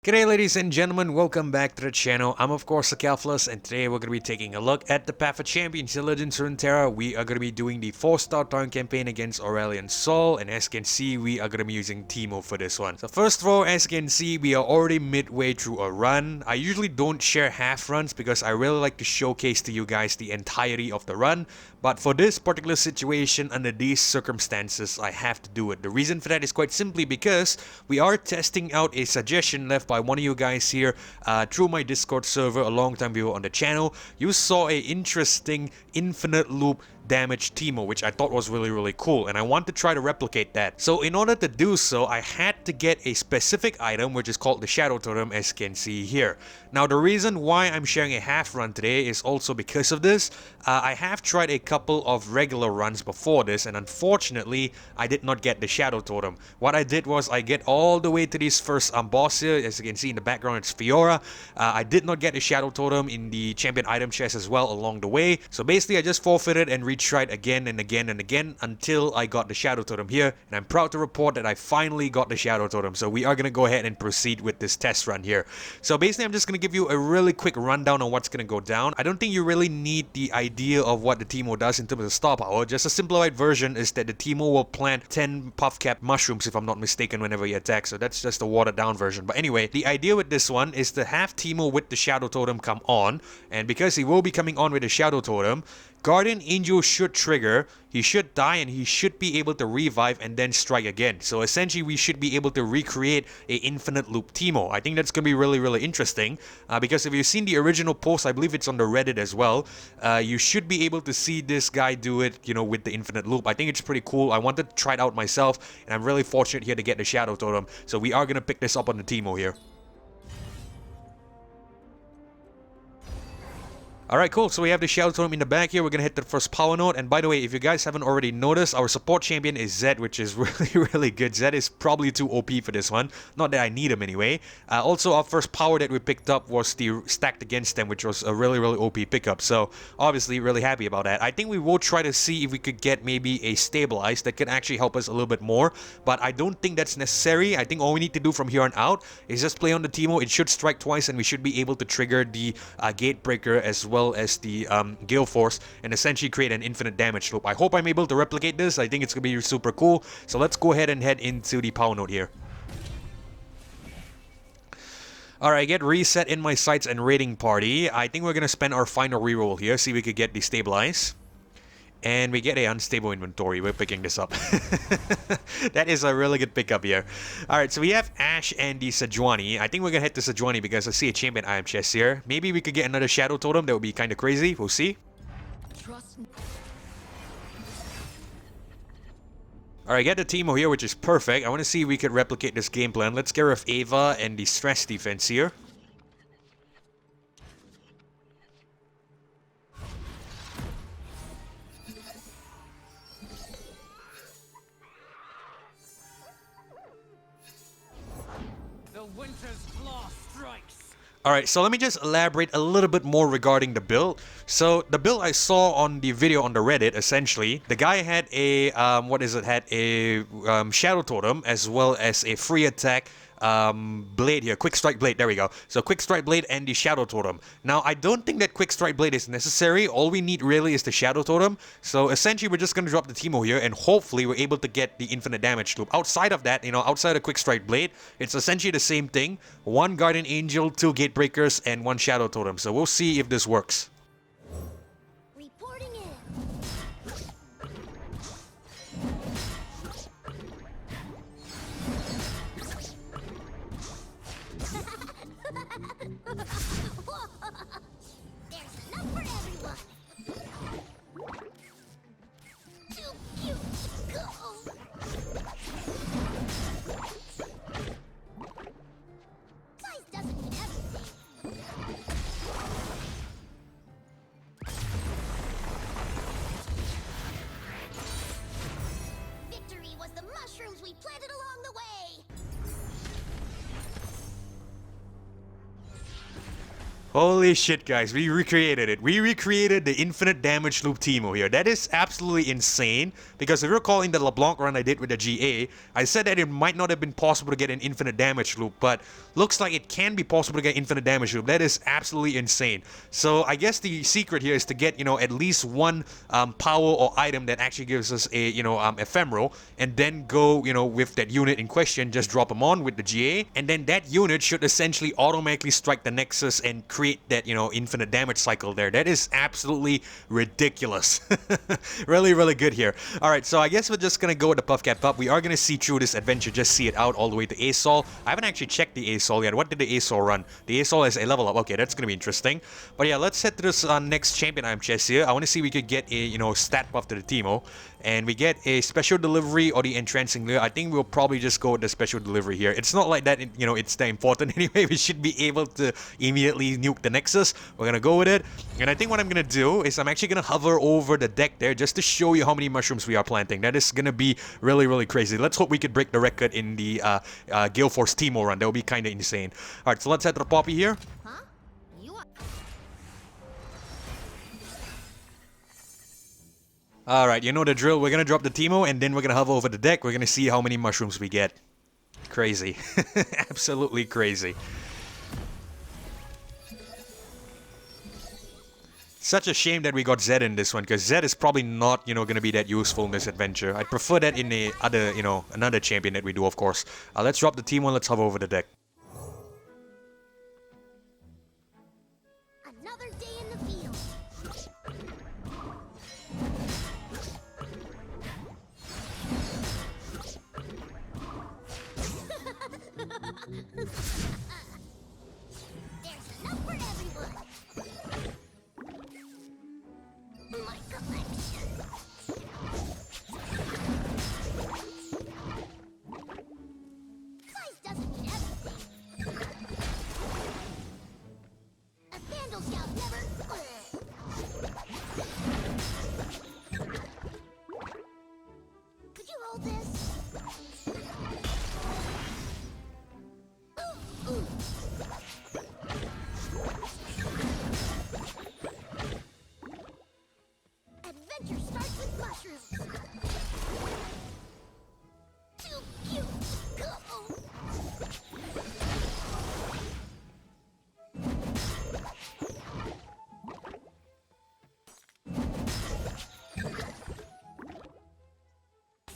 G'day ladies and gentlemen, welcome back to the channel. I'm of course Sakaflus, and today we're going to be taking a look at the path of champions in Legends of Runeterra. We are going to be doing the 4 Star Targon Campaign against Aurelion Sol, and as you can see, we are going to be using Teemo for this one. So first of all, as you can see, we are already midway through a run. I usually don't share half runs because I really like to showcase to you guys the entirety of the run, but for this particular situation, under these circumstances, I have to do it. The reason for that is quite simply because we are testing out a suggestion left by one of you guys here through my Discord server a long time ago on the channel. You saw a interesting infinite loop damage Teemo, which I thought was really cool, and I want to try to replicate that. So in order to do so, I had to get a specific item which is called the Shadow Totem, as you can see here. Now the reason why I'm sharing a half run today is also because of this. I have tried a couple of regular runs before this, and unfortunately I did not get the Shadow Totem. What I did was I get all the way to this first boss here. As you can see in the background, it's Fiora. I did not get the Shadow Totem in the champion item chest as well along the way, so basically I just forfeited and retried again and again and again until I got the Shadow Totem here, and I'm proud to report that I finally got the Shadow Totem. So we are going to go ahead and proceed with this test run here. So basically I'm just going to give you a really quick rundown on what's going to go down. I don't think you really need the idea of what the Teemo does in terms of star power. Just a simplified version is that the Teemo will plant 10 puff-capped mushrooms, if I'm not mistaken, whenever he attacks. So that's just a watered down version. But anyway, the idea with this one is to have Teemo with the Shadow Totem come on, and because he will be coming on with the Shadow Totem, Guardian Angel should trigger, he should die, and he should be able to revive and then strike again. So essentially we should be able to recreate a infinite loop Teemo. I think that's going to be really interesting because if you've seen the original post, I believe it's on the Reddit as well, you should be able to see this guy do it, you know, with the infinite loop. I think it's pretty cool. I wanted to try it out myself, and I'm really fortunate here to get the Shadow Totem. So we are going to pick this up on the Teemo here. Alright, cool. So we have the Shadow Totem in the back here. We're gonna hit the first power node. And by the way, if you guys haven't already noticed, our support champion is Zed, which is really good. Zed is probably too OP for this one. Not that I need him anyway. Also, our first power that we picked up was the Stacked Against Them, which was a really OP pickup. So obviously, really happy about that. I think we will try to see if we could get maybe a Stabilize that could actually help us a little bit more. But I don't think that's necessary. I think all we need to do from here on out is just play on the Teemo. It should strike twice, and we should be able to trigger the Gatebreaker as well as the Gale Force and essentially create an infinite damage loop. I hope I'm able to replicate this. I think it's going to be super cool. So let's go ahead and head into the power node here. Alright, get reset in my sights and raiding party. I think we're going to spend our final reroll here, see if we could get the Stabilize. And we get a unstable inventory. We're picking this up. That is a really good pickup here. Alright, so we have Ashe and the Sejuani. I think we're gonna head to Sejuani because I see a champion item chest here. Maybe we could get another Shadow Totem. That would be kind of crazy. We'll see. Alright, get the Teemo here, which is perfect. I want to see if we could replicate this game plan. Let's get rid of Ava and the stress defense here. Alright, so let me just elaborate a little bit more regarding the build. So, the build I saw on the video on the Reddit, essentially, the guy had a, had a Shadow Totem as well as a free attack blade here, Quick Strike Blade, there we go. So Quick Strike Blade and the Shadow Totem. Now I don't think that Quick Strike Blade is necessary. All we need really is the Shadow Totem. So essentially we're just going to drop the Teemo here, and hopefully we're able to get the infinite damage loop. Outside of that, you know, outside of Quick Strike Blade, it's essentially the same thing. 1 Guardian Angel, 2 Gatebreakers, and 1 Shadow Totem. So we'll see if this works. Victory was the mushrooms we planted along the way. Holy shit, guys, we recreated it. We recreated the infinite damage loop Teemo here. That is absolutely insane, because if you're recalling the LeBlanc run I did with the GA, I said that it might not have been possible to get an infinite damage loop, but looks like it can be possible to get infinite damage loop. That is absolutely insane. So I guess the secret here is to get, you know, at least one power or item that actually gives us a, you know, ephemeral, and then go, you know, with that unit in question, just drop them on with the GA, and then that unit should essentially automatically strike the Nexus and create that, you know, infinite damage cycle there. That is absolutely ridiculous. Really, really good here. Alright, so I guess we're just gonna go with the Puff Cat Pup. We are gonna see through this adventure, just see it out all the way to ASOL. I haven't actually checked the ASOL yet. What did the ASOL run? The ASOL is a level up. Okay, that's gonna be interesting. But yeah, let's head to this next champion item chest here. I want to see if we could get a, you know, stat buff to the Teemo. And we get a special delivery or the entrancing lure. I think we'll probably just go with the special delivery here. It's not like that, you know, it's that important anyway. We should be able to immediately nuke the Nexus. We're gonna go with it. And I think what I'm gonna do is I'm actually gonna hover over the deck there just to show you how many mushrooms we are planting. That is gonna be really, really crazy. Let's hope we could break the record in the Gale Force Teemo run. That would be kind of insane. Alright, so let's head to the Poppy here. Huh? You are... Alright, you know the drill. We're gonna drop the Teemo and then we're gonna hover over the deck. We're gonna see how many mushrooms we get. Crazy. Absolutely crazy. Such a shame that we got Zed in this one, because Zed is probably not, you know, gonna be that useful in this adventure. I'd prefer that in a other, you know, another champion that we do, of course. Let's drop the Teemo and let's hover over the deck. Another day in the field. There's enough for everyone. My collection. Size doesn't mean everything. A Vandal Scout never... Could you hold this? Ooh. Adventure starts with mushrooms. Too cute to go.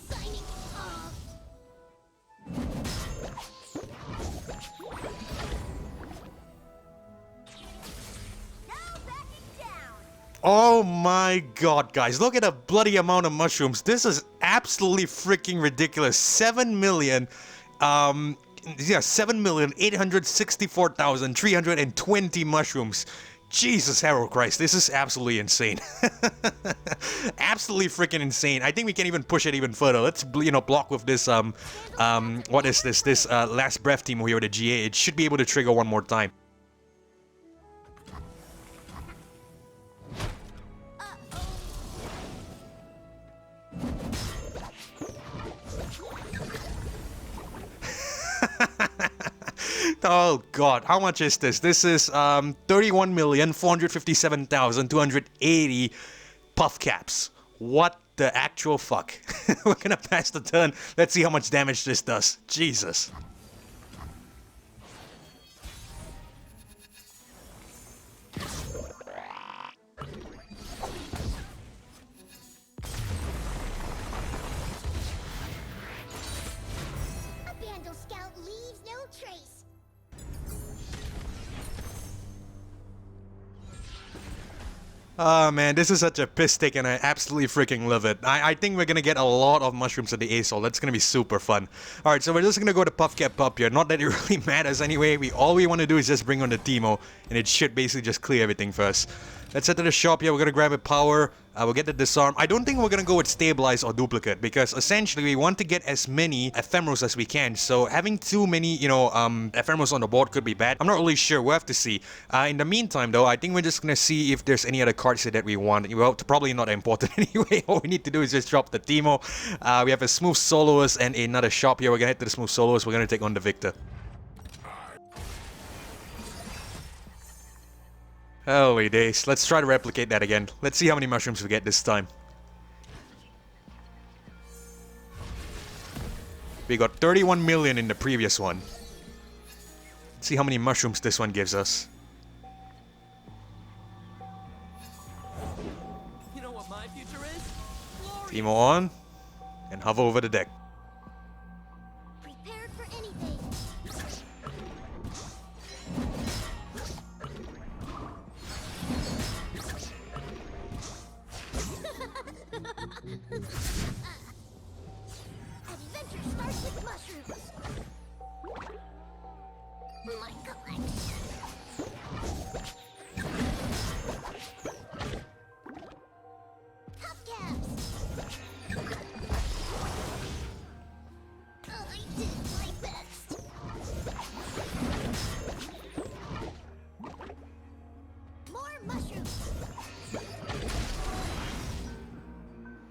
Signing off. No backing down. Oh my god, guys, look at the bloody amount of mushrooms. This is absolutely freaking ridiculous. 7,864,320 mushrooms. Jesus, Harold Christ, this is absolutely insane. Absolutely freaking insane. I think we can even push it even further. Let's, you know, block with this, what is this? This, last breath Teemo here with the GA. It should be able to trigger one more time. Oh god, how much is this? This is 31,457,280 puff caps. What the actual fuck? We're gonna pass the turn. Let's see how much damage this does. Jesus. A Vandal Scout leaves no trace. Oh man, this is such a piss take and I absolutely freaking love it. I think we're gonna get a lot of mushrooms at the ASOL. That's gonna be super fun. Alright, so we're just gonna go to Puff Cat Pup here. Not that it really matters anyway. All we want to do is just bring on the Teemo, and it should basically just clear everything first. Let's head to the shop here. We're gonna grab a power. We'll get the disarm. I don't think we're gonna go with stabilize or duplicate, because essentially we want to get as many ephemerals as we can. So having too many, you know, ephemerals on the board could be bad. I'm not really sure. We'll have to see. In the meantime, though, I think we're just gonna see if there's any other cards here that we want. Well, probably not important anyway. All we need to do is just drop the Teemo. We have a smooth soloist and another shop here. We're gonna head to the smooth soloist. We're gonna take on the Viktor. Holy days. Let's try to replicate that again. Let's see how many mushrooms we get this time. We got 31 million in the previous one. Let's see how many mushrooms this one gives us. You know what my future is? Teemo on. And hover over the deck. Prepared for anything. Adventure starts with mushrooms. My collection. Hubcaps. I did my best. More mushrooms.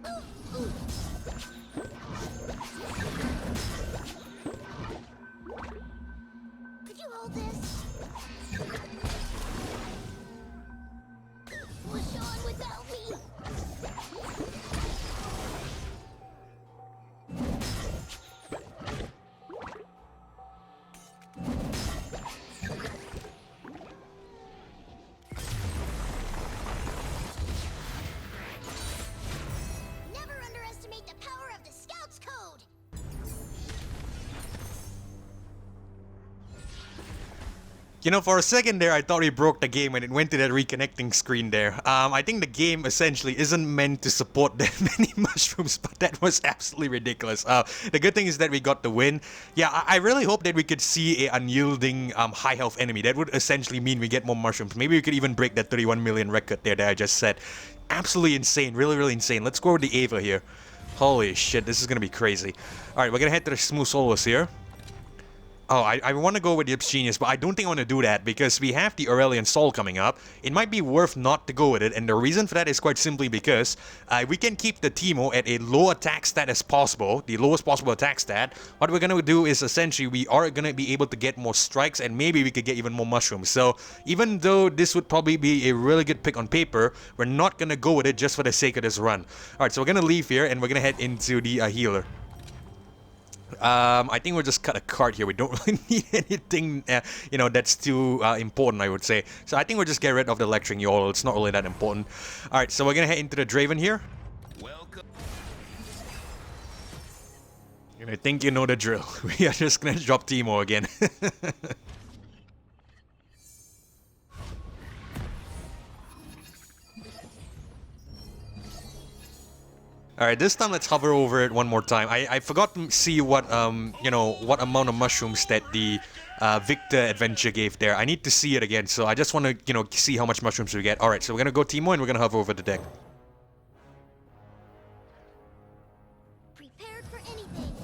Ooh, ooh. Could you hold this? Push on without me. Never underestimate the power of the Scout's Code. You know, for a second there, I thought we broke the game when it went to that reconnecting screen there. I think the game essentially isn't meant to support that many mushrooms, but that was absolutely ridiculous. The good thing is that we got the win. Yeah, I really hope that we could see a unyielding high health enemy. That would essentially mean we get more mushrooms. Maybe we could even break that 31 million record there that I just said. Absolutely insane, really, really insane. Let's go with the Ava here. Holy shit, this is gonna be crazy. Alright, we're gonna head to the Smooth Solos here. Oh, I want to go with the Obscenius, but I don't think I want to do that because we have the Aurelion Sol coming up. It might be worth not to go with it, and the reason for that is quite simply because we can keep the Teemo at a low attack stat as possible, the lowest possible attack stat. What we're going to do is essentially we are going to be able to get more strikes, and maybe we could get even more mushrooms. So even though this would probably be a really good pick on paper, we're not going to go with it just for the sake of this run. Alright, so we're going to leave here, and we're going to head into the healer. I think we'll just cut a card here. We don't really need anything, you know, that's too important, I would say. So I think we'll just get rid of the lecturing YOLO. It's not really that important. Alright, so we're gonna head into the Draven here. Welcome. And I think you know the drill. We are just gonna drop Teemo again. Alright, this time let's hover over it one more time. I forgot to see what, you know, what amount of mushrooms that the Viktor adventure gave there. I need to see it again, so I just want to, you know, see how much mushrooms we get. Alright, so we're gonna go Teemo and we're gonna hover over the deck. Prepared for anything.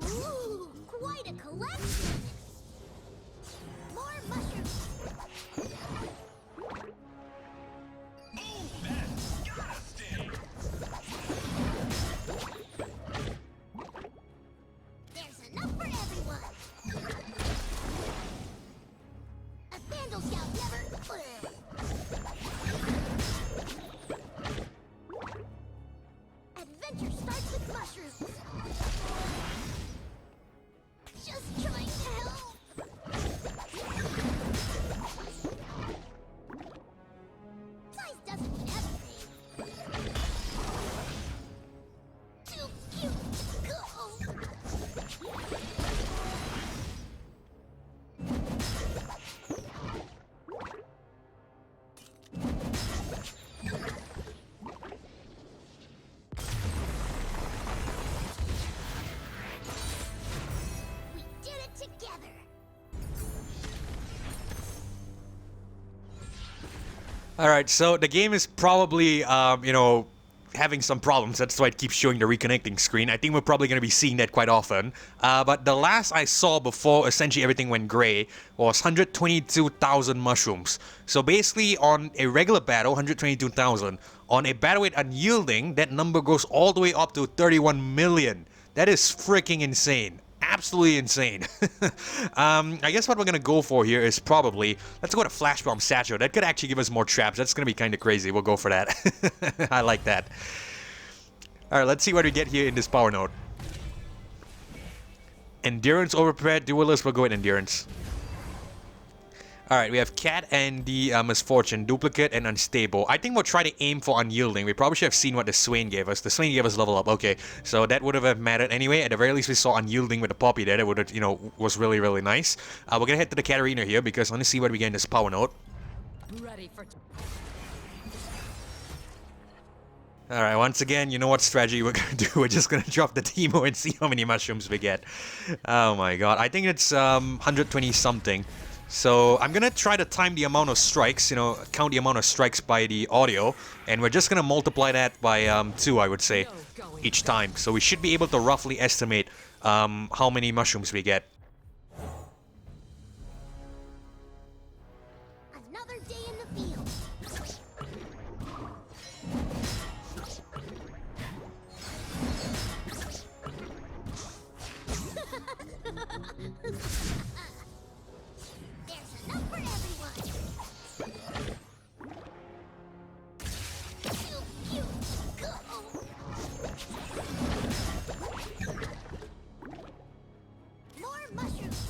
Ooh, quite a collection. More mushrooms. There's enough for everyone. A Vandal Scout never. Adventure starts with mushrooms. Just trying to help. Size doesn't mean everything. Too cute to go. We did it together. Alright, so the game is probably, you know, having some problems. That's why it keeps showing the reconnecting screen. I think we're probably going to be seeing that quite often. But the last I saw before essentially everything went gray was 122,000 mushrooms. So basically on a regular battle, 122,000. On a battle with Unyielding, that number goes all the way up to 31 million. That is freaking insane. Absolutely insane. I guess what we're gonna go for here is probably, let's go to Flash Bomb Satchel. That could actually give us more traps. That's gonna be kind of crazy. We'll go for that. I like that. Alright, let's see what we get here in this power node. Endurance overprepared, duelist, we'll go with Endurance. Alright, we have Cat and the Misfortune, Duplicate and Unstable. I think we'll try to aim for Unyielding. We probably should have seen what the Swain gave us. The Swain gave us level up, okay. So that would have mattered anyway. At the very least, we saw Unyielding with the Poppy there. That would have, you know, was really, really nice. We're gonna head to the Katarina here because I want to see what we get in this power node. Ready for... Alright, once again, you know what strategy we're gonna do. We're just gonna drop the Teemo and see how many mushrooms we get. Oh my god. I think it's 120 something. So I'm gonna try to time the amount of strikes, you know, count the amount of strikes by the audio, and we're just gonna multiply that by 2, I would say, each time. So we should be able to roughly estimate how many mushrooms we get. Another day in the field. There's enough for everyone. You go. More mushrooms.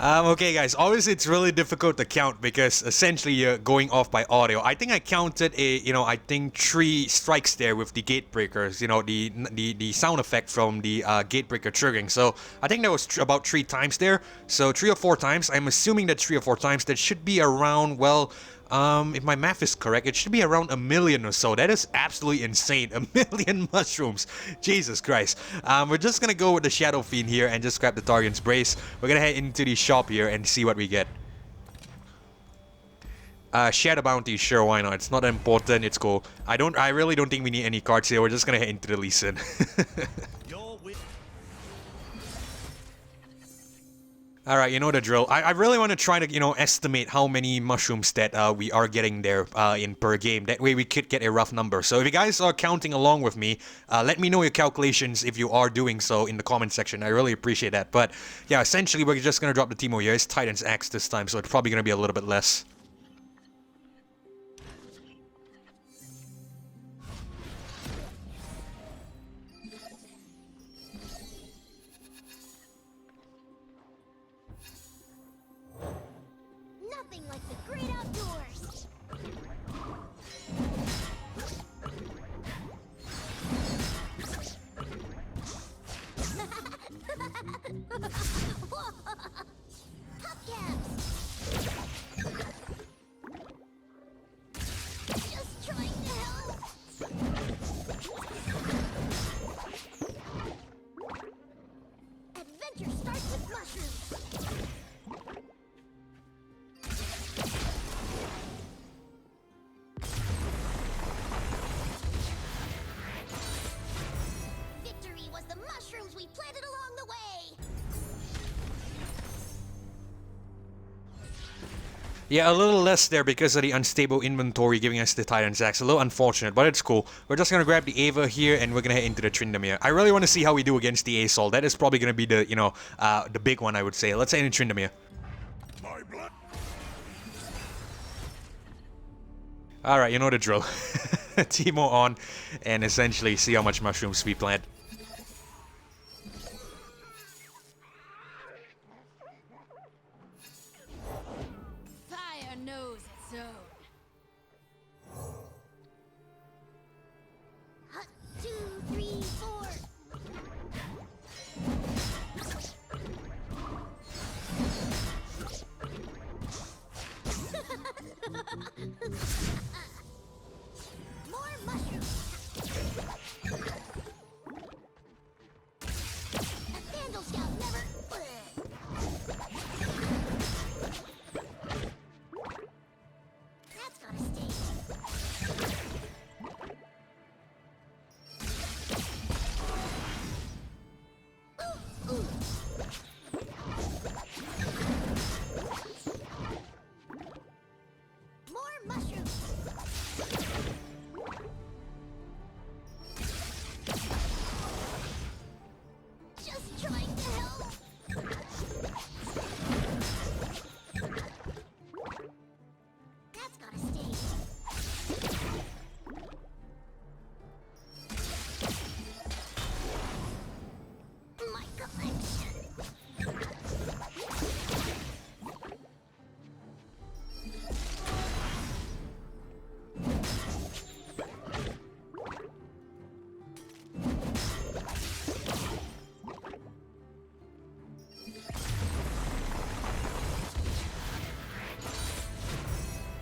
Okay guys, obviously it's really difficult to count because essentially you're going off by audio. I think I counted I think 3 strikes there with the gate breakers, the sound effect from the gate breaker triggering. So I think that was about 3 times there. So 3 or 4 times. I'm assuming that 3 or 4 times. That should be around, well, if my math is correct, it should be around 1 million or so. That is absolutely insane. 1 million mushrooms. Jesus Christ. We're just gonna go with the Shadow Fiend here and just grab the Targon's Brace. We're gonna head into the shop here and see what we get. Shadow Bounty, sure, why not? It's not important, it's cool. I really don't think we need any cards here. We're just gonna head into the Lee Sin. Alright, you know the drill. I really want to try to, estimate how many mushrooms that we are getting there in per game. That way we could get a rough number. So if you guys are counting along with me, let me know your calculations if you are doing so in the comment section. I really appreciate that. But yeah, essentially we're just going to drop the Teemo here. It's Titan's Axe this time, so it's probably going to be a little bit less. Nothing like the great outdoors. Hubcaps. Just trying to help. Adventure starts with mushrooms. Victory was the mushrooms we planted along the way. Yeah, a little less there because of the unstable inventory giving us the Titan's Axe. A little unfortunate, but it's cool. We're just gonna grab the Ava here and we're gonna head into the Tryndamere. I really want to see how we do against the Asol. That is probably gonna be the, the big one, I would say. Let's head into Tryndamere. Alright, you know the drill. Teemo on and essentially see how much mushrooms we plant. Fire knows its own. Hut, 2, 3, 4. More mushrooms. A Vandal Scout never. That's gotta stay. Ooh, ooh. More mushrooms. Just trying to help. That's gotta stay. My collection.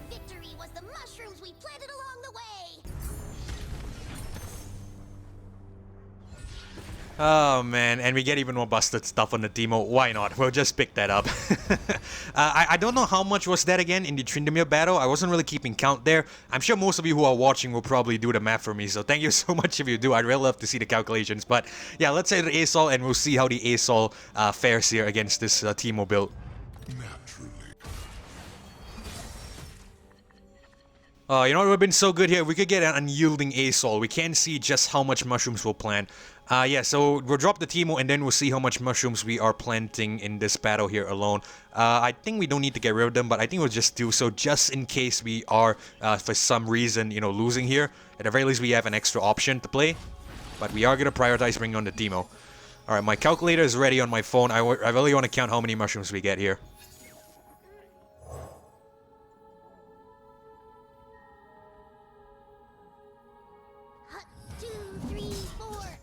Victory was the mushrooms we planted along the way. Oh man, and we get even more busted stuff on the Teemo. Why not? We'll just pick that up. I don't know how much was that again in the Tryndamere battle. I wasn't really keeping count there. I'm sure most of you who are watching will probably do the math for me, so thank you so much if you do. I'd really love to see the calculations. But yeah, let's say the ASOL and we'll see how the ASOL fares here against this Teemo build. You know what would have been so good here? We could get an unyielding ASOL. We can see just how much mushrooms we'll plant. Yeah, so we'll drop the Teemo and then we'll see how much mushrooms we are planting in this battle here alone. I think we don't need to get rid of them, but I think we'll just do so just in case we are, for some reason, you know, losing here. At the very least, we have an extra option to play. But we are going to prioritize bringing on the Teemo. Alright, my calculator is ready on my phone. I really want to count how many mushrooms we get here. Hut, 2, 3, 4.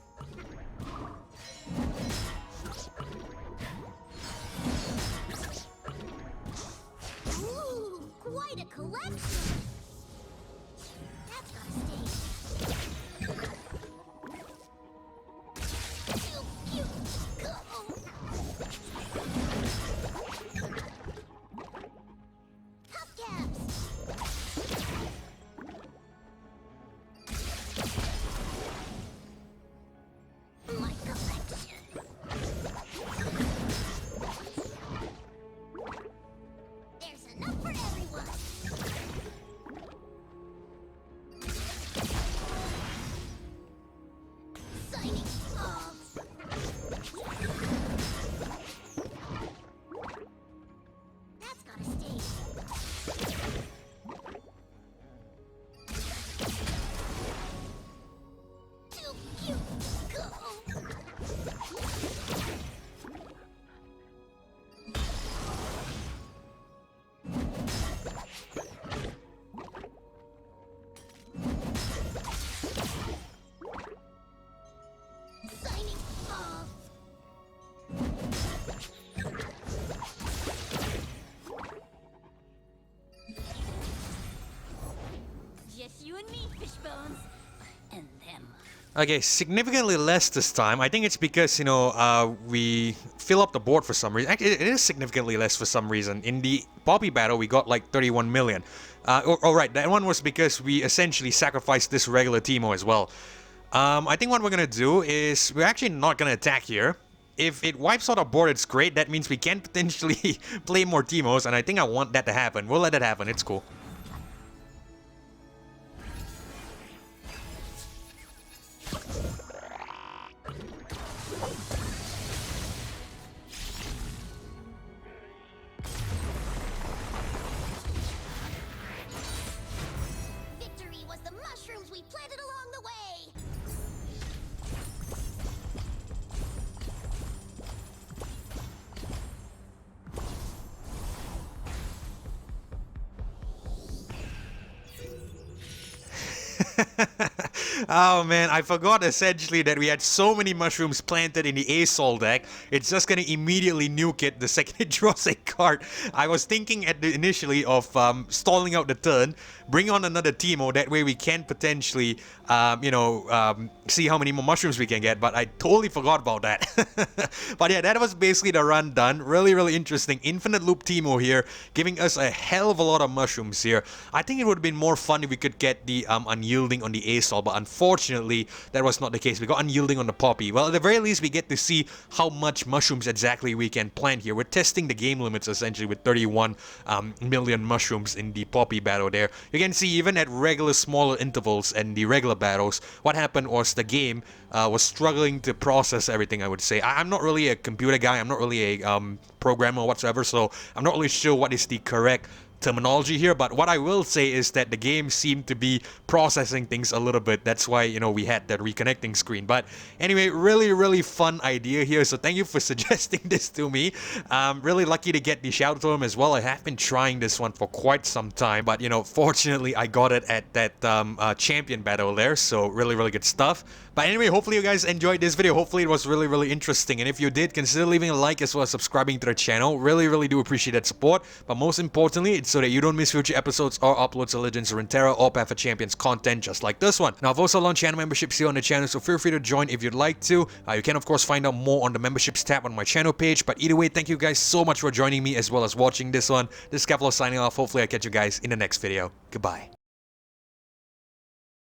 Ooh, quite a collection. That's gotta stay. Pew, pew, go. Hubcaps. My collection. There's enough for everyone. Signing off. That's gotta stay. Too cute. Go. Signing off. Just you and me, Fishbones. And them. Okay, significantly less this time. I think it's because, you know, we fill up the board for some reason. Actually, it is significantly less for some reason. In the Poppy battle, we got like 31 million. Alright, that one was because we essentially sacrificed this regular Teemo as well. I think what we're gonna do is we're actually not gonna attack here. If it wipes out our board, it's great. That means we can potentially play more Teemos, and I think I want that to happen. We'll let that happen. It's cool. Victory was the mushrooms we planted along the way. Oh man, I forgot essentially that we had so many mushrooms planted in the A-Sol deck. It's just gonna immediately nuke it the second it draws a card. I was thinking initially of stalling out the turn, bring on another Teemo, that way we can potentially, see how many more mushrooms we can get, but I totally forgot about that. But yeah, that was basically the run done. Really, really interesting. Infinite Loop Teemo here, giving us a hell of a lot of mushrooms here. I think it would have been more fun if we could get the Unyielding on the A-Sol, but unfortunately, that was not the case. We got Unyielding on the Poppy. Well, at the very least, we get to see how much mushrooms exactly we can plant here. We're testing the game limits, essentially, with 31 million mushrooms in the Poppy battle there. You can see, even at regular smaller intervals and the regular battles, what happened was the game was struggling to process everything, I would say. I'm not really a computer guy. I'm not really a programmer whatsoever, so I'm not really sure what is the correct terminology here, but what I will say is that the game seemed to be processing things a little bit. That's why, we had that reconnecting screen. But anyway, really, really fun idea here. So thank you for suggesting this to me. Really lucky to get the shout out to him as well. I have been trying this one for quite some time, but fortunately I got it at that champion battle there. So really, really good stuff. But anyway, hopefully you guys enjoyed this video. Hopefully it was really, really interesting. And if you did, consider leaving a like as well as subscribing to the channel. Really, really do appreciate that support. But most importantly, it's so that you don't miss future episodes or uploads of Legends of Runeterra or Path of Champions content just like this one. Now, I've also launched channel memberships here on the channel, so feel free to join if you'd like to. You can, of course, find out more on the memberships tab on my channel page. But either way, thank you guys so much for joining me as well as watching this one. This is Kevlar signing off. Hopefully, I catch you guys in the next video. Goodbye.